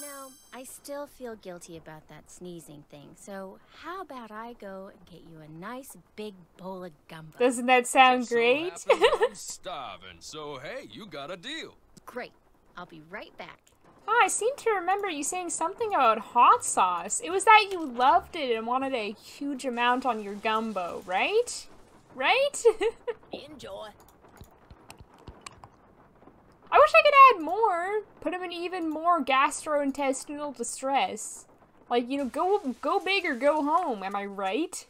know, I still feel guilty about that sneezing thing, so how about I go and get you a nice big bowl of gumbo? Doesn't that sound great? So happens I'm starving, so hey, you got a deal. Great. I'll be right back. Oh, I seem to remember you saying something about hot sauce. It was that you loved it and wanted a huge amount on your gumbo, right? Right? Enjoy. I wish I could add more. Put him in even more gastrointestinal distress. Like, you know, go big or go home, am I right?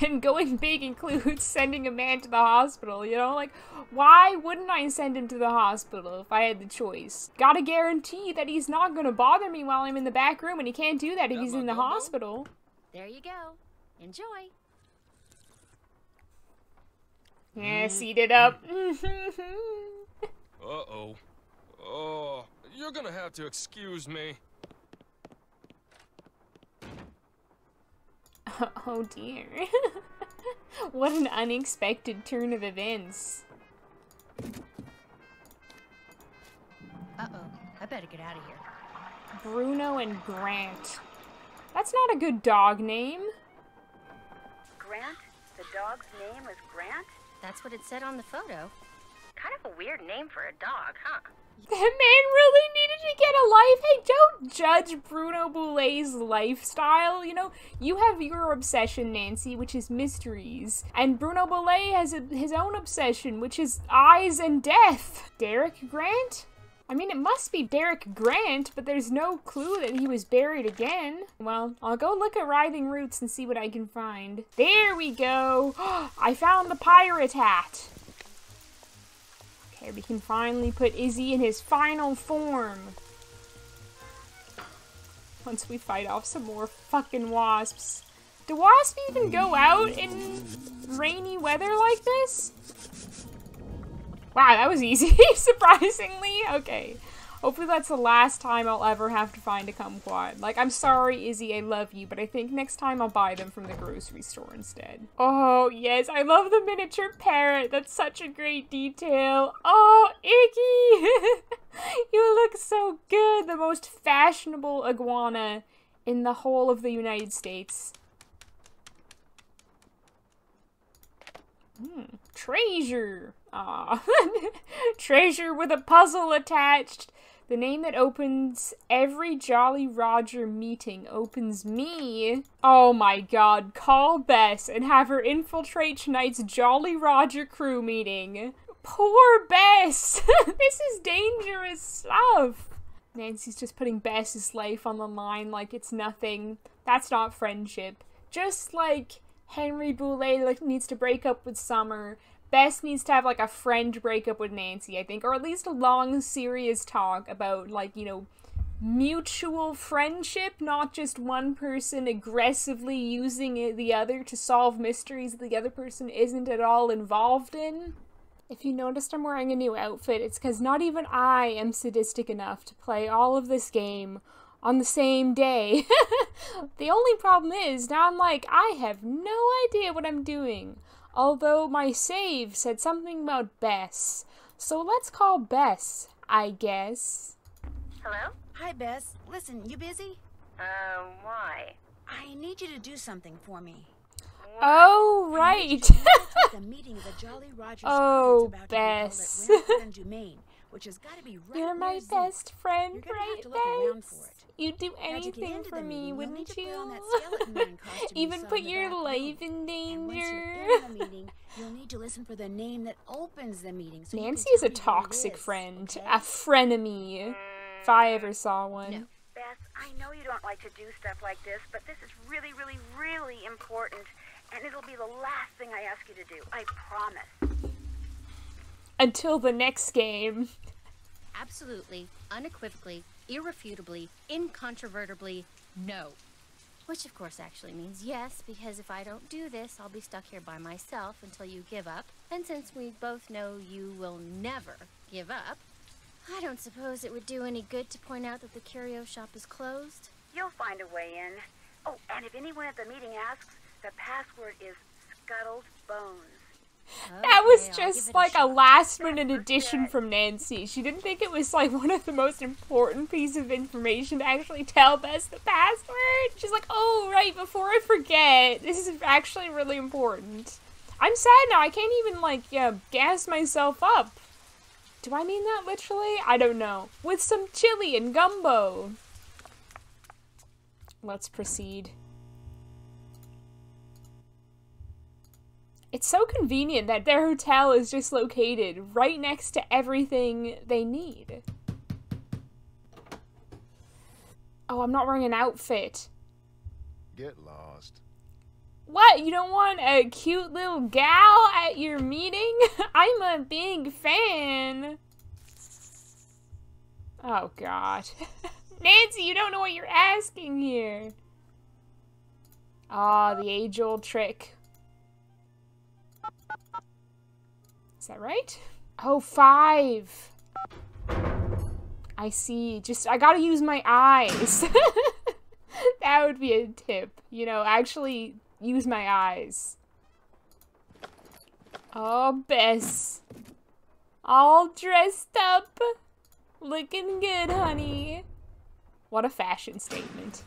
And going big includes sending a man to the hospital, you know? Like, why wouldn't I send him to the hospital if I had the choice? Gotta guarantee that he's not gonna bother me while I'm in the back room, and he can't do that if he's in the hospital. There you go. Enjoy. Yeah, seat it up. Uh-oh. Oh, you're gonna have to excuse me. Oh dear. What an unexpected turn of events. Uh-oh. I better get out of here. Bruno and Grant. That's not a good dog name. Grant? The dog's name was Grant? That's what it said on the photo. Kind of a weird name for a dog, huh? That man really needed to get a life. Hey, don't judge Bruno Boulet's lifestyle. You know, you have your obsession, Nancy, which is mysteries. And Bruno Boulet has his own obsession, which is eyes and death. Derek Grant? I mean, it must be Derek Grant, but there's no clue that he was buried again. Well, I'll go look at Writhing Roots and see what I can find. There we go. I found the pirate hat. Okay, we can finally put Izzy in his final form. Once we fight off some more fucking wasps. Do wasps even go out in rainy weather like this? Wow, that was easy, surprisingly. Okay. Hopefully that's the last time I'll ever have to find a kumquat. Like, I'm sorry, Izzy, I love you, but I think next time I'll buy them from the grocery store instead. Oh, yes, I love the miniature parrot. That's such a great detail. Oh, Iggy! You look so good. The most fashionable iguana in the whole of the United States. Treasure. Aw. Treasure with a puzzle attached. The name that opens every Jolly Roger meeting opens me. Oh my god, call Bess and have her infiltrate tonight's Jolly Roger crew meeting. Poor Bess! This is dangerous stuff. Nancy's just putting Bess's life on the line like it's nothing. That's not friendship. Just like Henry Boulet needs to break up with Summer, Bess needs to have, like, a friend breakup with Nancy, I think. Or at least a long, serious talk about, like, you know, mutual friendship, not just one person aggressively using the other to solve mysteries that the other person isn't at all involved in. If you noticed I'm wearing a new outfit, it's because not even I am sadistic enough to play all of this game on the same day. The only problem is, now I'm like, I have no idea what I'm doing. Although my save said something about Bess. So let's call Bess, I guess. Hello? Hi, Bess. Listen, you busy? Why? I need you to do something for me. Oh, right. The meeting of the Jolly Rogers Oh, about Bess. to be held at Rampart and Dumaine, which has got to be right You're my near Zinc. best friend, You're gonna right, have to look around for Bess? it. You'd do Now, to get anything into for the me, meeting, you'll need wouldn't to put on you? that skeleton man costume you Even saw put in the your back life room. in And danger. once you're in the meeting, you'll need to listen for the name that opens the meeting. So Nancy you is a can tell me what it toxic is, friend. okay? A frenemy. If I ever saw one. No. Bess, I know you don't like to do stuff like this, but this is really, really, really important, and it'll be the last thing I ask you to do. I promise. Until the next game. Absolutely, unequivocally, irrefutably, incontrovertibly, no. Which of course actually means yes, because if I don't do this, I'll be stuck here by myself until you give up. And since we both know you will never give up, I don't suppose it would do any good to point out that the curio shop is closed. You'll find a way in. Oh, and if anyone at the meeting asks, the password is Scuttled Bones. That was Okay, I'll just give it like a shot. last-minute addition from Nancy. She didn't think it was like one of the most important pieces of information to actually tell Bess the password. She's like, oh, right, before I forget, this is actually really important. I'm sad now. I can't even, like, gas myself up. Do I mean that literally? I don't know. With some chili and gumbo. Let's proceed. It's so convenient that their hotel is just located right next to everything they need. Oh, I'm not wearing an outfit. Get lost. What? You don't want a cute little gal at your meeting? I'm a big fan. Oh, God. Nancy, you don't know what you're asking here. Ah, the age-old trick. Is that right? Oh, 5. I see. I gotta use my eyes. That would be a tip. You know, actually use my eyes. Oh, Bess. All dressed up. Looking good, honey. What a fashion statement.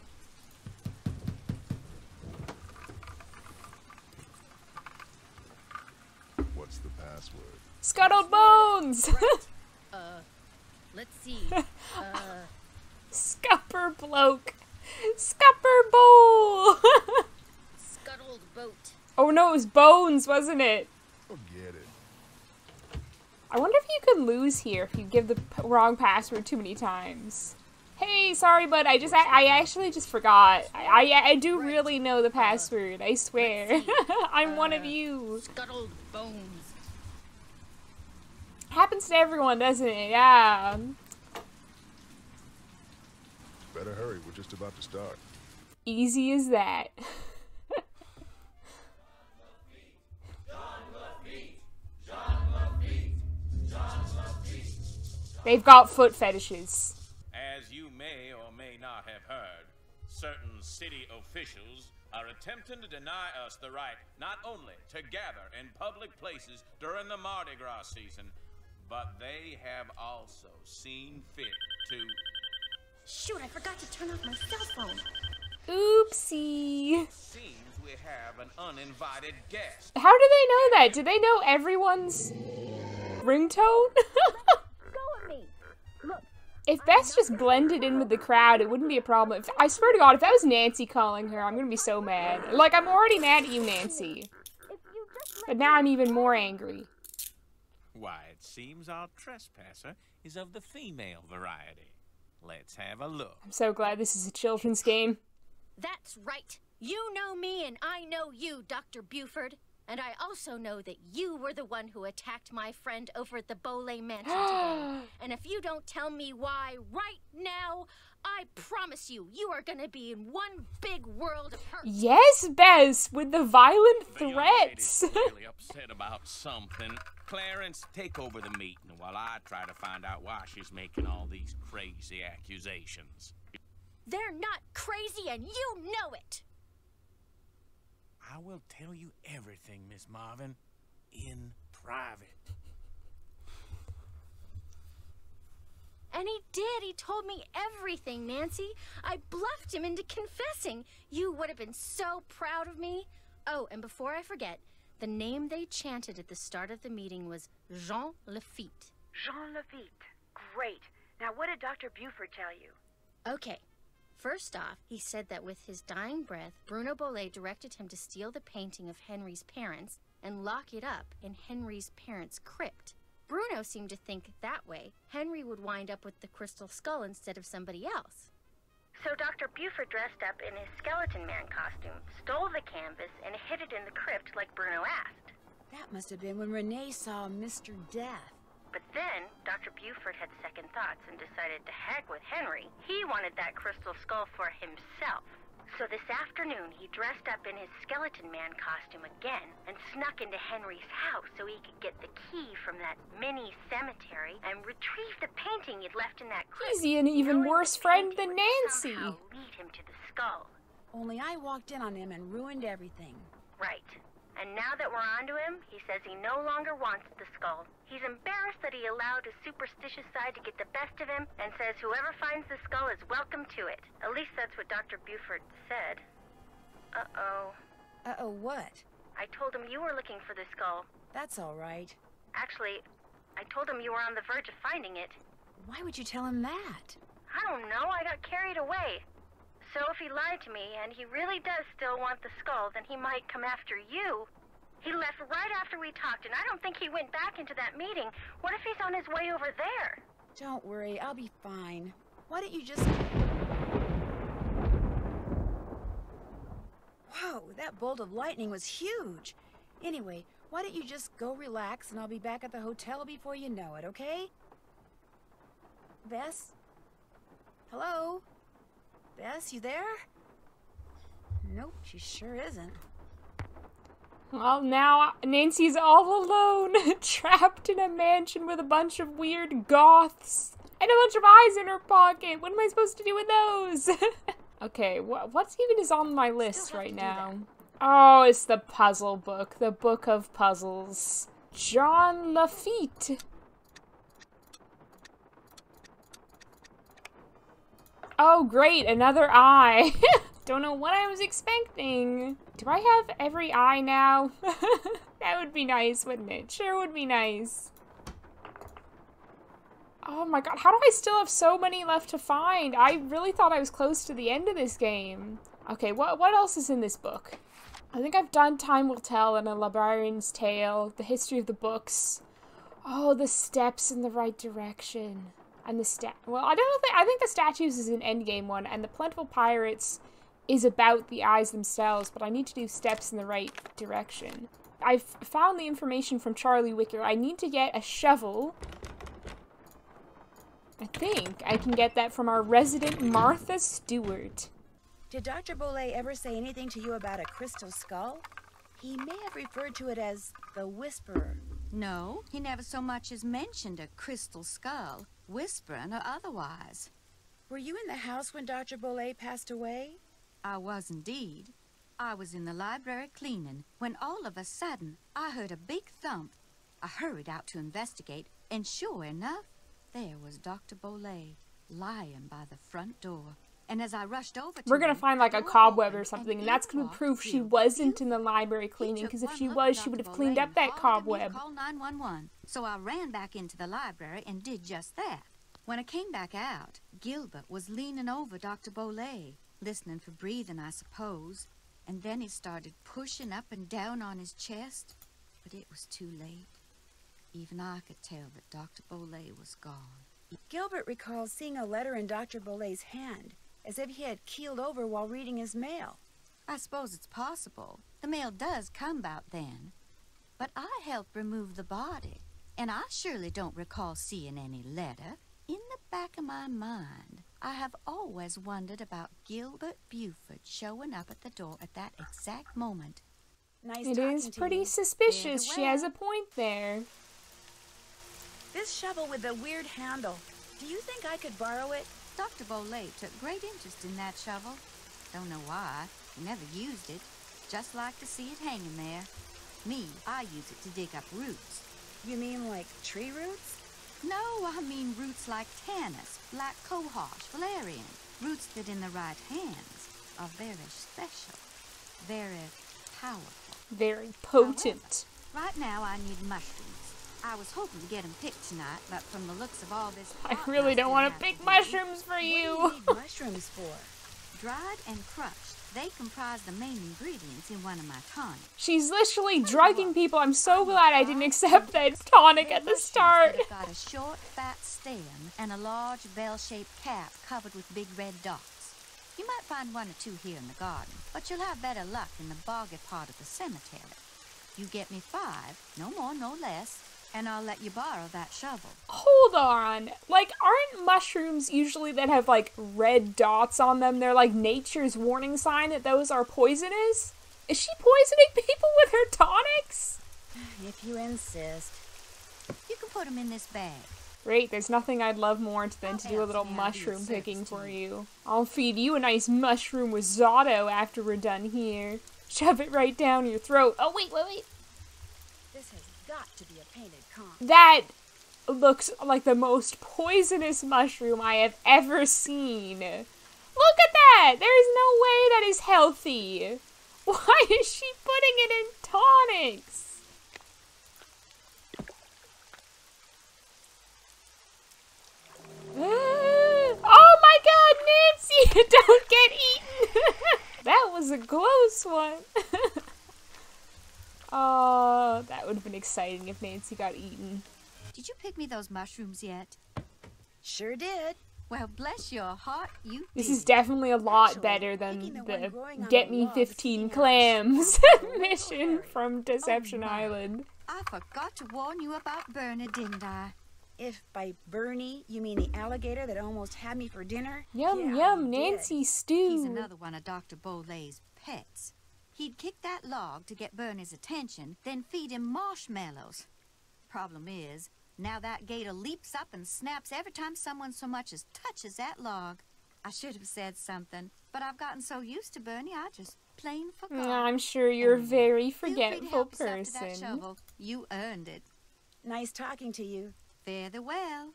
What's the password? Scuttled bones! Let's see. Scupper bloke. Scupper bowl! Scuttled boat. Oh no, it was bones, wasn't it? Forget it. I wonder if you could lose here if you give the wrong password too many times. Hey, sorry, but I actually just forgot. I do really know the password, I swear. I'm one of you. Scuttled bones. Happens to everyone, doesn't it? Yeah. Better hurry, we're just about to start. Easy as that. They've got foot fetishes. As you may or may not have heard, certain city officials are attempting to deny us the right not only to gather in public places during the Mardi Gras season, but they have also seen fit to... Shoot, I forgot to turn off my cell phone. Oopsie. Seems we have an uninvited guest. How do they know that? Do they know everyone's ringtone? Go with me. Look, If Bess just blended in with the crowd, it wouldn't be a problem. I swear to God, if that was Nancy calling her, I'm gonna be so mad. Like, I'm already mad at you, Nancy. But now I'm even more angry. Why, it seems our trespasser is of the female variety. Let's have a look. I'm so glad this is a children's game. that's right. You know me and I know you, Dr. Buford. And I also know that you were the one who attacked my friend over at the Beaulais Mansion today. And if you don't tell me why right now, I promise you, you are gonna be in one big world of hurt. Yes, Bess, with the violent The young threats. lady's clearly upset about something. Clarence, take over the meeting while I try to find out why she's making all these crazy accusations. They're not crazy and you know it. I will tell you everything, Miss Marvin, in private. And he did. He told me everything, Nancy. I bluffed him into confessing. You would have been so proud of me. Oh, and before I forget, the name they chanted at the start of the meeting was Jean Lafitte. Jean Lafitte. Great. Now, what did Dr. Buford tell you? Okay. First off, he said that with his dying breath, Bruno Beaulais directed him to steal the painting of Henry's parents and lock it up in Henry's parents' crypt. Bruno seemed to think that way Henry would wind up with the crystal skull instead of somebody else. So Dr. Buford dressed up in his skeleton man costume, stole the canvas, and hid it in the crypt like Bruno asked. That must have been when Renee saw Mr. Death. But then, Dr. Buford had second thoughts and decided to heck with Henry. He wanted that crystal skull for himself. So this afternoon, he dressed up in his skeleton man costume again and snuck into Henry's house so he could get the key from that mini cemetery and retrieve the painting he'd left in that crypt. He's an even knowing worse the friend painting than would Nancy. somehow lead him to the skull. Only I walked in on him and ruined everything. Right. And now that we're onto him, he says he no longer wants the skull. He's embarrassed that he allowed his superstitious side to get the best of him, and says whoever finds the skull is welcome to it. At least that's what Dr. Buford said. Uh-oh. Uh-oh, what? I told him you were looking for the skull. That's all right. Actually, I told him you were on the verge of finding it. Why would you tell him that? I don't know, I got carried away. So if he lied to me, and he really does still want the skull, then he might come after you. He left right after we talked, and I don't think he went back into that meeting. What if he's on his way over there? Don't worry, I'll be fine. Why don't you just... Whoa, that bolt of lightning was huge. Anyway, why don't you just go relax, and I'll be back at the hotel before you know it, okay? Bess? Hello? Bess, you there? Nope, she sure isn't. Well, now Nancy's all alone, trapped in a mansion with a bunch of weird goths and a bunch of eyes in her pocket. What am I supposed to do with those? Okay, what even is on my list right now? Oh, it's the puzzle book, the book of puzzles. John Lafitte. Oh, great, another eye. Don't know what I was expecting. Do I have every eye now? That would be nice, wouldn't it? Sure would be nice. Oh my god, how do I still have so many left to find? I really thought I was close to the end of this game. Okay, what else is in this book? I think I've done Time Will Tell and A Librarian's Tale, the history of the books. Oh, the steps in the right direction. And the well, I think the statues is an endgame one, and the Plentiful Pirates is about the eyes themselves, but I need to do steps in the right direction. I've found the information from Charlie Wicker. I need to get a shovel. I think I can get that from our resident Martha Stewart. Did Dr. Bollé ever say anything to you about a crystal skull? He may have referred to it as the Whisperer. No, he never so much as mentioned a crystal skull, whispering or otherwise. Were you in the house when Dr. Bollé passed away? I was indeed. I was in the library cleaning when all of a sudden I heard a big thump. I hurried out to investigate, and sure enough, there was Dr. Bollé lying by the front door. And as I rushed over to We're gonna him, find like a the door cobweb opened or something, and in that's gonna walked prove she Gilbert wasn't in the Buford. library He cleaning, took because if one she look was, at she would have Dr. cleaned Bollé up and that hollered at me to cobweb. Call 911. So I ran back into the library and did just that. When I came back out, Gilbert was leaning over Dr. Bollé, listening for breathing, I suppose. And then he started pushing up and down on his chest, but it was too late. Even I could tell that Dr. Bollé was gone. Gilbert recalls seeing a letter in Dr. Bollé's hand, as if he had keeled over while reading his mail. I suppose it's possible. The mail does come about then. But I helped remove the body, and I surely don't recall seeing any letter. In the back of my mind, I have always wondered about Gilbert Buford showing up at the door at that exact moment. Nice It talking is to pretty you. suspicious. She has a Farewell. point there. This shovel with the weird handle, do you think I could borrow it? Dr. Bollé took great interest in that shovel. Don't know why. He never used it. Just like to see it hanging there. Me, I use it to dig up roots. You mean like tree roots? No, I mean roots like Tanis, black cohosh, valerian. Roots that in the right hands are very special. Very powerful. Very potent. Right now I need mushrooms. I was hoping to get them picked tonight, but from the looks of all this... I pot really don't want to have pick do, mushrooms for What do you. you need mushrooms for? Dried and crushed, they comprise the main ingredients in one of my tonics. She's literally drugging people. I'm so glad I didn't accept that tonic at the Mushrooms start. that have got a short, fat stem and a large bell-shaped cap covered with big red dots. You might find one or two here in the garden, but you'll have better luck in the boggy part of the cemetery. You get me 5, no more, no less, and I'll let you borrow that shovel. Hold on. Like, aren't mushrooms usually that have, like, red dots on them? They're like nature's warning sign that those are poisonous? Is she poisoning people with her tonics? If you insist. You can put them in this bag. Great, there's nothing I'd love more than to do a else little may I be of mushroom service picking to for you? you. I'll feed you a nice mushroom risotto after we're done here. shove it right down your throat. Oh, wait. This has got to be a painted conch. That looks like the most poisonous mushroom I have ever seen. Look at that! There is no way that is healthy. Why is she putting it in tonics? Oh my god, Nancy! Don't get eaten! That was a close one. Oh, that would have been exciting if Nancy got eaten. Did you pick me those mushrooms yet? Sure did. Well, bless your heart, you This did. is definitely a lot Actually, better than picking the one the growing on Get the Me log 15 sticking out Clams of the mission from Deception my. Island. I forgot to warn you about Bernie, didn't I? If by Bernie you mean the alligator that almost had me for dinner? Yum, yeah, yum, you did. Nancy stew. He's another one of Dr. Bolay's pets. He'd kick that log to get Bernie's attention, then feed him marshmallows. Problem is, now that gator leaps up and snaps every time someone so much as touches that log. I should have said something, but I've gotten so used to Bernie, I just plain forgot. I'm sure you're a Anyway, very feel free to forgetful help yourself to that person. shovel. You earned it. Nice talking to you. Fare thee well.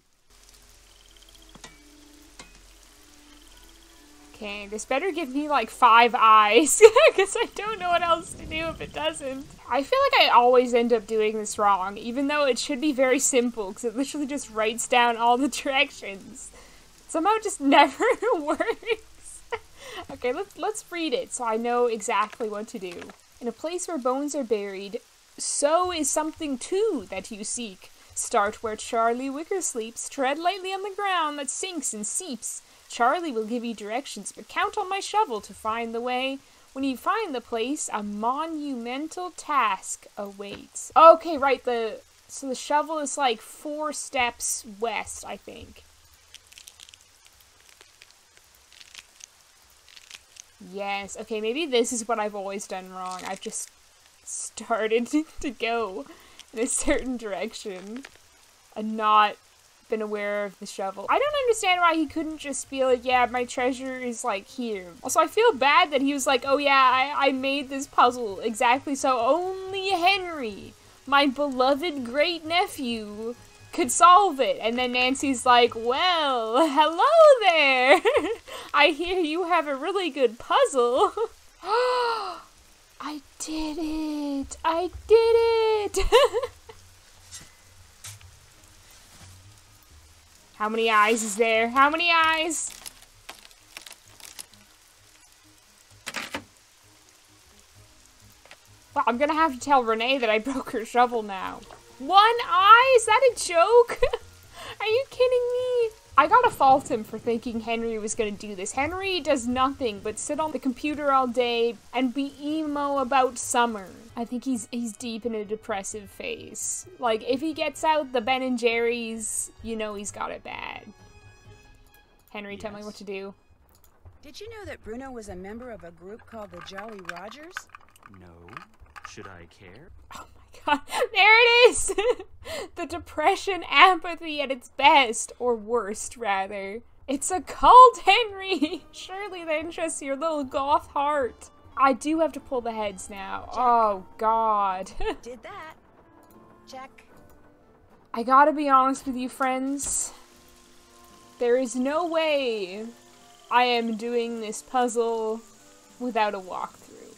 Okay, this better give me like 5 eyes, because I don't know what else to do if it doesn't. I feel like I always end up doing this wrong, even though it should be very simple, because it literally just writes down all the directions. Somehow it just never works. Okay, let's read it so I know exactly what to do. In a place where bones are buried, so is something too that you seek. Start where Charlie Wicker sleeps, tread lightly on the ground that sinks and seeps. Charlie will give you directions, but count on my shovel to find the way. When you find the place, a monumental task awaits. Okay, right, so the shovel is like 4 steps west, I think. Yes, okay, maybe this is what I've always done wrong. I've just started to go in a certain direction and not been aware of the shovel. I don't understand why he couldn't just be like, yeah, my treasure is like here. Also, I feel bad that he was like, oh yeah, I made this puzzle exactly so only Henry, my beloved great nephew, could solve it. And then Nancy's like, well, hello there. I hear you have a really good puzzle. I did it. I did it. How many eyes is there? How many eyes? Well, I'm gonna have to tell Renee that I broke her shovel now. 1 eye? Is that a joke? Are you kidding me? I gotta fault him for thinking Henry was gonna do this. Henry does nothing but sit on the computer all day and be emo about summer. I think he's deep in a depressive phase. Like, if he gets out the Ben and Jerry's, you know he's got it bad. Henry, tell me what to do. Did you know that Bruno was a member of a group called the Jolly Rogers? No. Should I care? Oh my god, there it is! The depression apathy at its best, or worst, rather. It's a cult, Henry! Surely that interests your little goth heart. I do have to pull the heads now. Check. Oh god. Did that. Check. I gotta be honest with you, friends. There is no way I am doing this puzzle without a walkthrough.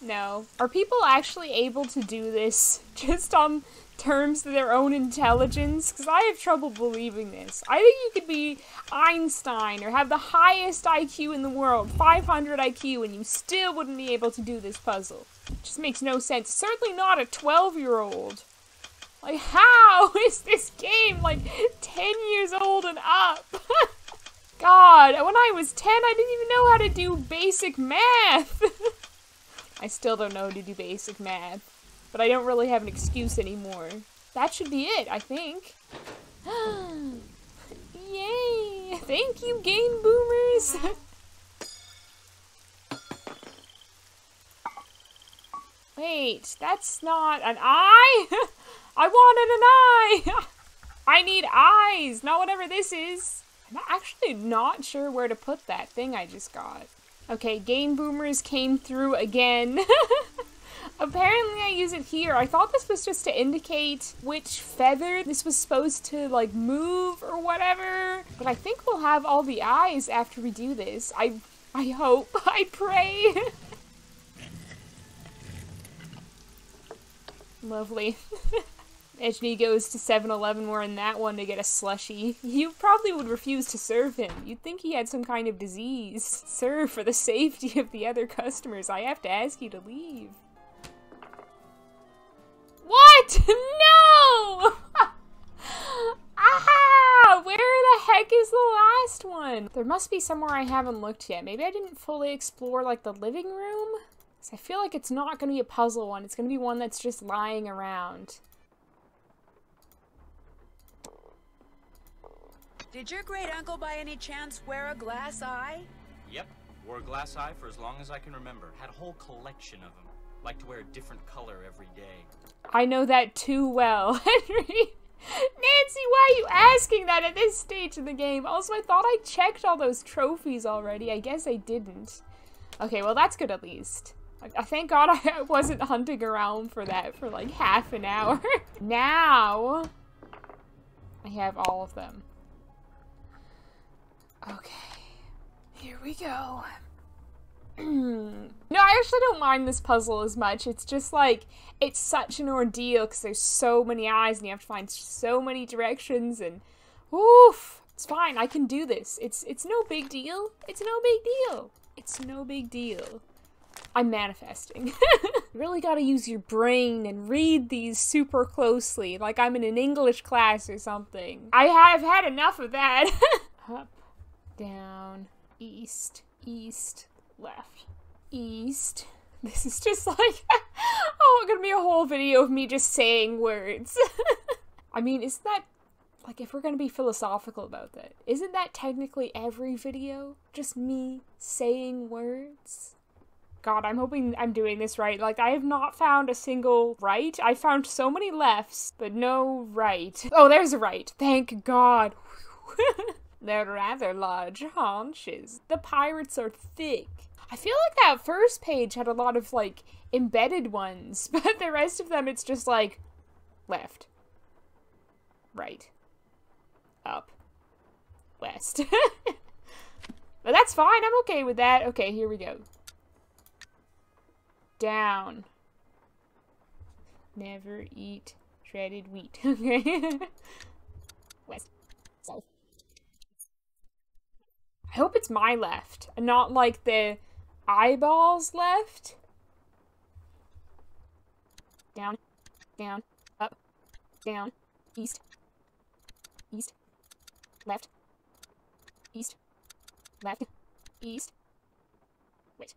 No. Are people actually able to do this just on terms of their own intelligence? Because I have trouble believing this. I think you could be Einstein or have the highest IQ in the world, 500 IQ, and you still wouldn't be able to do this puzzle. It just makes no sense. Certainly not a 12-year-old. Like, how is this game, like, 10 years old and up? God, when I was 10, I didn't even know how to do basic math. I still don't know how to do basic math, but I don't really have an excuse anymore. That should be it, I think. Yay! Thank you, Game Boomers! Wait, that's not an eye? I wanted an eye! I need eyes, not whatever this is. I'm actually not sure where to put that thing I just got. Okay, Game Boomers came through again. Apparently I use it here. I thought this was just to indicate which feather this was supposed to, like, move or whatever. But I think we'll have all the eyes after we do this. I hope. I pray. Lovely. Edgeny goes to 7-Eleven wearing that one to get a slushie. You probably would refuse to serve him. You'd think he had some kind of disease. Sir, for the safety of the other customers, I have to ask you to leave. What? No! Ah! Where the heck is the last one? There must be somewhere I haven't looked yet. Maybe I didn't fully explore, like, the living room? So I feel like it's not going to be a puzzle one. It's going to be one that's just lying around. Did your great-uncle by any chance wear a glass eye? Yep, wore a glass eye for as long as I can remember. Had a whole collection of them. Liked to wear a different color every day. I know that too well, Henry. Nancy, why are you asking that at this stage of the game? Also, I thought I checked all those trophies already. I guess I didn't. Okay, well, that's good at least. I thank God I wasn't hunting around for that for like half an hour. Now, I have all of them. Okay, here we go. No, I actually don't mind this puzzle as much. It's just like, it's such an ordeal because there's so many eyes and you have to find so many directions and oof, it's fine. I can do this. It's no big deal. It's no big deal. It's no big deal. I'm manifesting. You really gotta use your brain and read these super closely, like I'm in an English class or something. I have had enough of that. Up, down, east, east, left, east. This is just like, oh, it's gonna be a whole video of me just saying words. I mean, isn't that, like, if we're gonna be philosophical about that, isn't that technically every video? Just me saying words? God, I'm hoping I'm doing this right. Like, I have not found a single right. I found so many lefts, but no right. Oh, there's a right. Thank God. They're rather large haunches. The pirates are thick. I feel like that first page had a lot of, like, embedded ones, but the rest of them, it's just like, left, right, up, west. But that's fine. I'm okay with that. Okay, here we go. Down. Never eat shredded wheat. Okay. West. South. I hope it's my left, and not like the eyeballs left. Down. Down. Up. Down. East. East. Left. East. Left. East. Wait.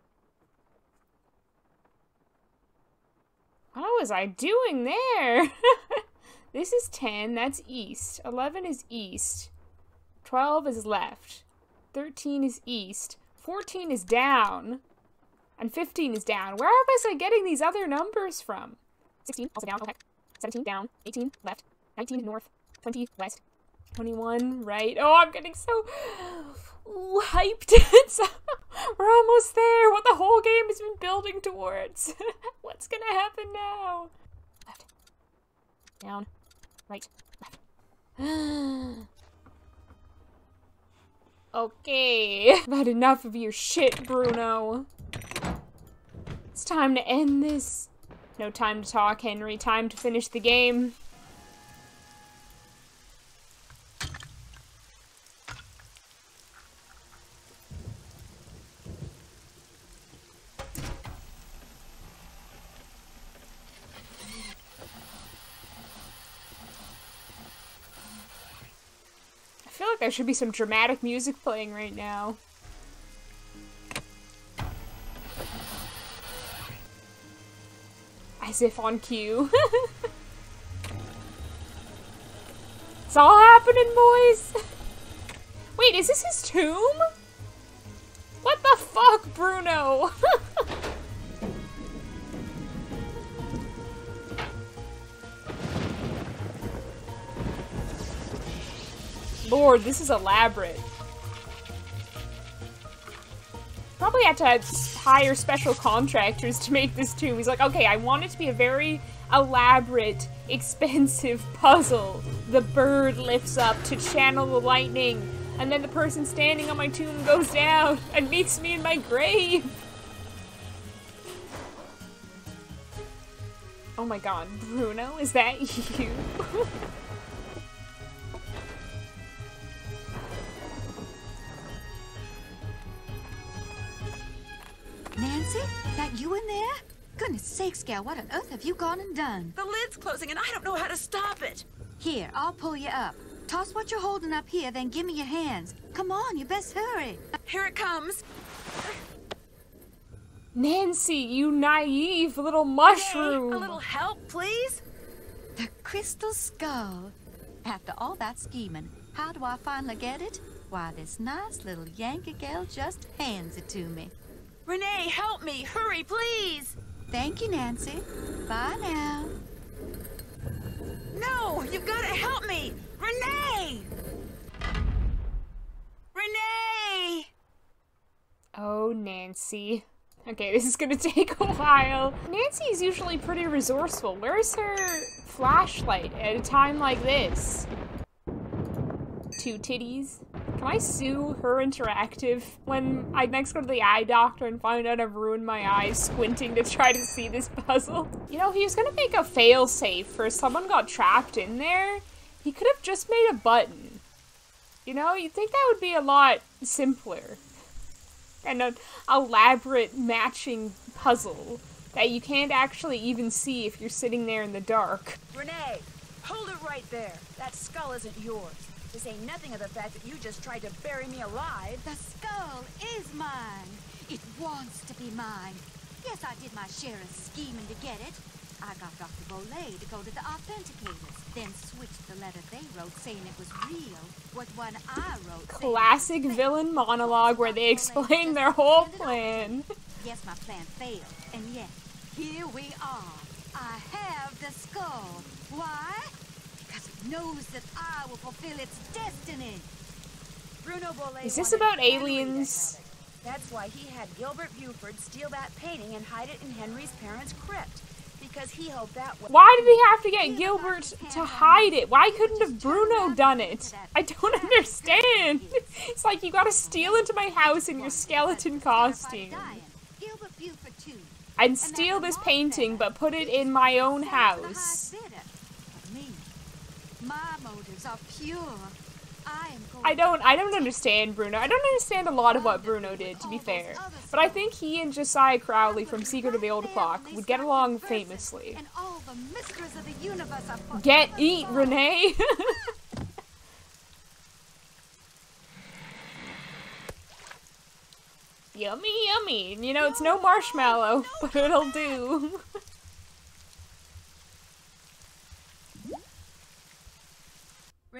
What was I doing there? This is 10, that's east. 11 is east. 12 is left. 13 is east. 14 is down. And 15 is down. Where was I getting these other numbers from? 16, also down, okay. 17, down. 18, left. 19, north. 20, west. 21, right. Oh, I'm getting so hyped. We're almost there. What the whole game has been building towards. What's gonna happen now? Left. Down. Right. Left. Okay. I've had enough of your shit, Bruno. It's time to end this. No time to talk, Henry. Time to finish the game. I feel like there should be some dramatic music playing right now. As if on cue. It's all happening, boys! Wait, is this his tomb? What the fuck, Bruno? Lord, this is elaborate. probably had to hire special contractors to make this tomb. He's like, okay, I want it to be a very elaborate, expensive puzzle. The bird lifts up to channel the lightning, and then the person standing on my tomb goes down and meets me in my grave. Oh my god, Bruno, is that you? Nancy? That you in there? Goodness sakes, gal, what on earth have you gone and done? The lid's closing and I don't know how to stop it. Here, I'll pull you up. Toss what you're holding up here, then give me your hands. Come on, you best hurry. Here it comes. Nancy, you naive little mushroom. Hey, a little help, please? The crystal skull. After all that scheming, how do I finally get it? Why, this nice little Yankee gal just hands it to me. Renee, help me. Hurry, please. Thank you, Nancy. Bye now. No, you've got to help me. Renee! Renee! Oh, Nancy. Okay, this is gonna take a while. Nancy's usually pretty resourceful. Where's her flashlight at a time like this? Two titties. Can I sue Her Interactive when I next go to the eye doctor and find out I've ruined my eyes squinting to try to see this puzzle? You know, he was gonna make a fail-safe for if someone got trapped in there. He could have just made a button. You know, you'd think that would be a lot simpler. And an elaborate matching puzzle that you can't actually even see if you're sitting there in the dark. Renee, hold it right there. That skull isn't yours. To say nothing of the fact that you just tried to bury me alive. The skull is mine. It wants to be mine. Yes, I did my share of scheming to get it. I got Dr. Bolay to go to the authenticators, then switched the letter they wrote saying it was real, what one I wrote. Classic villain monologue where they explain their whole plan. Yes, my plan failed, and yet, here we are. I have the skull. Why? Because it knows that I will fulfill its destiny. Bruno Bolay Is this wanted about Henry aliens? to have it. That's why he had Gilbert Buford steal that painting and hide it in Henry's parents' crypt. Because he hoped that way. Why did he have to get Gilbert to hide it? Why couldn't have Bruno done it? I don't understand. It's like you gotta steal into my house in your skeleton costume and steal this painting but put it in my own house. My motives are pure. I don't understand Bruno. I don't understand a lot of what Bruno did, to be fair. But I think he and Josiah Crowley from Secret of the Old Clock would get along famously. Eat, Renee! Yummy, yummy. You know, it's no marshmallow, but it'll do.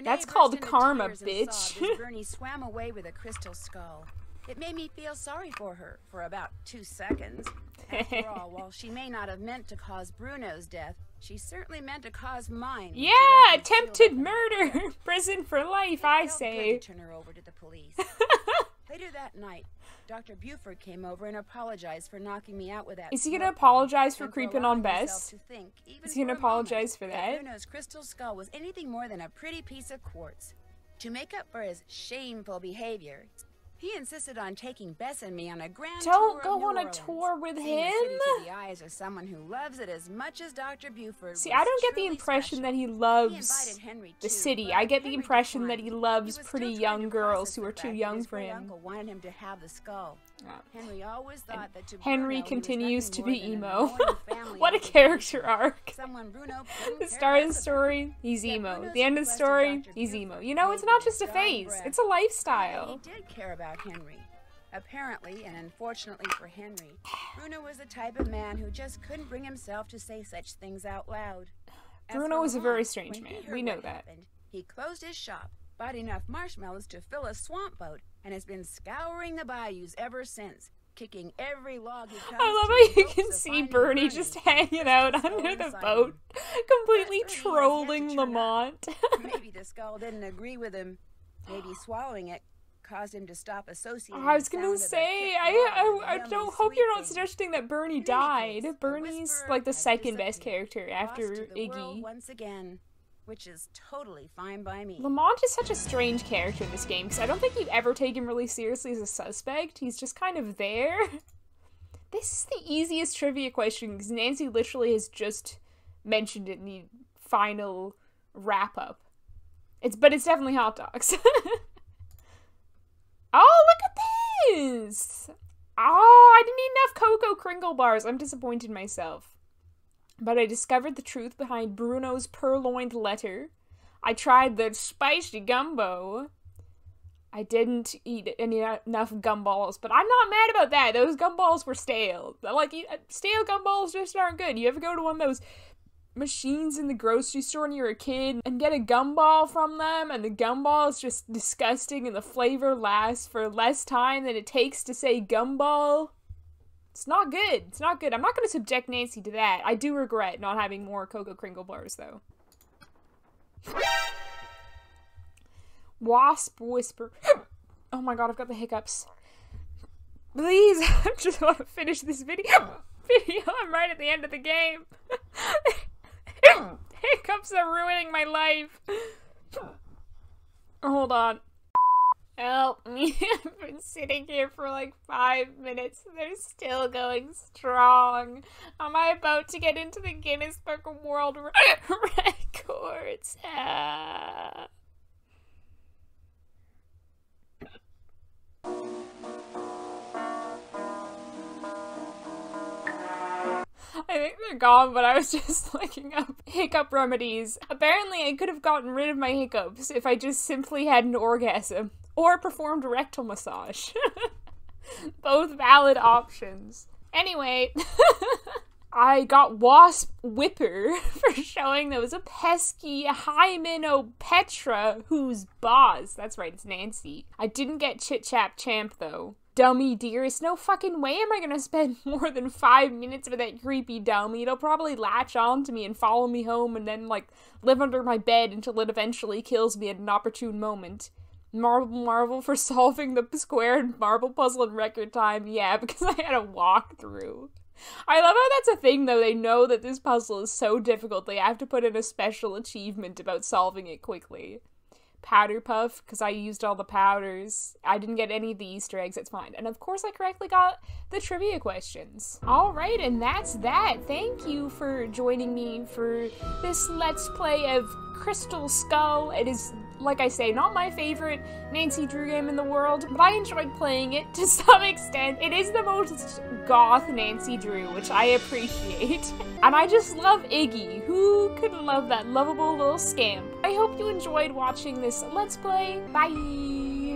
That's called karma, bitch. Bernie swam away with a crystal skull. It made me feel sorry for her for about 2 seconds. After all, while she may not have meant to cause Bruno's death, she certainly meant to cause mine. Yeah, attempted murder. Prison for life, I say. Turn her over to the police. Later that night, Dr. Buford came over and apologized for knocking me out with that. Is he gonna apologize for creeping on Bess? Is he gonna apologize for that? Bruno's crystal skull was anything more than a pretty piece of quartz. To make up for his shameful behavior, he insisted on taking Bess and me on a grand tour Don't of go New on a Orleans, tour with seeing him. the city through the eyes of someone who loves it as much as Dr. Buford. See, I don't get the impression that he loves the city. I get the impression that he loves pretty young girls who are too young for him. Uncle wanted him to have the skull. Henry always thought that to Henry Bruno, continues to be he was emo. nothing more than a knowing What a family character arc. Someone Bruno The couldn't start care of the less story, he's Yet emo. Bruno's The end of the request to story, Dr. he's Buford emo. You know, it's not just a dying phase, breath. it's a lifestyle. He did care about Henry. Apparently, and unfortunately for Henry, Bruno was the type of man who just couldn't bring himself to say such things out loud. Bruno is a very Lamont, strange when he man. heard We know what that. happened, he closed his shop, bought enough marshmallows to fill a swamp boat, and has been scouring the bayous ever since, kicking every log he comes I love to how in you hopes can of see finding Bernie just hanging out under the boat, completely trolling Lamont. Maybe the skull didn't agree with him. Maybe swallowing it caused him to stop associating. I was gonna say, I don't hope you're not suggesting that Bernie died. Bernie's like the second best character after Iggy. Once again, which is totally fine by me. Lamont is such a strange character in this game because I don't think you ever take him really seriously as a suspect. He's just kind of there. This is the easiest trivia question because Nancy literally has just mentioned it in the final wrap up. But it's definitely hot dogs. Oh, look at this! Oh, I didn't eat enough Cocoa Kringle bars. I'm disappointed in myself. But I discovered the truth behind Bruno's purloined letter. I tried the spicy gumbo. I didn't eat enough gumballs, but I'm not mad about that. Those gumballs were stale. Like, stale gumballs just aren't good. You ever go to one of those machines in the grocery store when you're a kid and get a gumball from them, and the gumball is just disgusting and the flavor lasts for less time than it takes to say gumball? It's not good. It's not good. I'm not going to subject Nancy to that. I do regret not having more Cocoa Kringle bars, though. Wasp Whisper. Oh my god, I've got the hiccups. Please, I just want to finish this video. I'm right at the end of the game. Hiccups are ruining my life. Hold on. Help me. I've been sitting here for like 5 minutes. They're still going strong. Am I about to get into the Guinness Book of World Records? I think they're gone, but I was just looking up hiccup remedies. Apparently, I could have gotten rid of my hiccups if I just simply had an orgasm. Or performed a rectal massage. Both valid options. Anyway, I got Wasp Whipper for showing there was a pesky Hymenoptetra who's boss. That's right, it's Nancy. I didn't get Chit Chap Champ, though. Dummy dearest, no fucking way am I gonna spend more than 5 minutes with that creepy dummy. It'll probably latch on to me and follow me home and then, like, live under my bed until it eventually kills me at an opportune moment. Marvel for solving the square marble puzzle in record time. Yeah, because I had a walkthrough. I love how that's a thing, though. They know that this puzzle is so difficult, they have to put in a special achievement about solving it quickly. Powder Puff, because I used all the powders. I didn't get any of the Easter eggs, it's fine. And of course I correctly got the trivia questions. Alright, and that's that. Thank you for joining me for this Let's Play of Crystal Skull. It is, like I say, not my favorite Nancy Drew game in the world, but I enjoyed playing it to some extent. It is the most goth Nancy Drew, which I appreciate. And I just love Iggy. Who could love that lovable little scamp? I hope you enjoyed watching this Let's Play. Bye!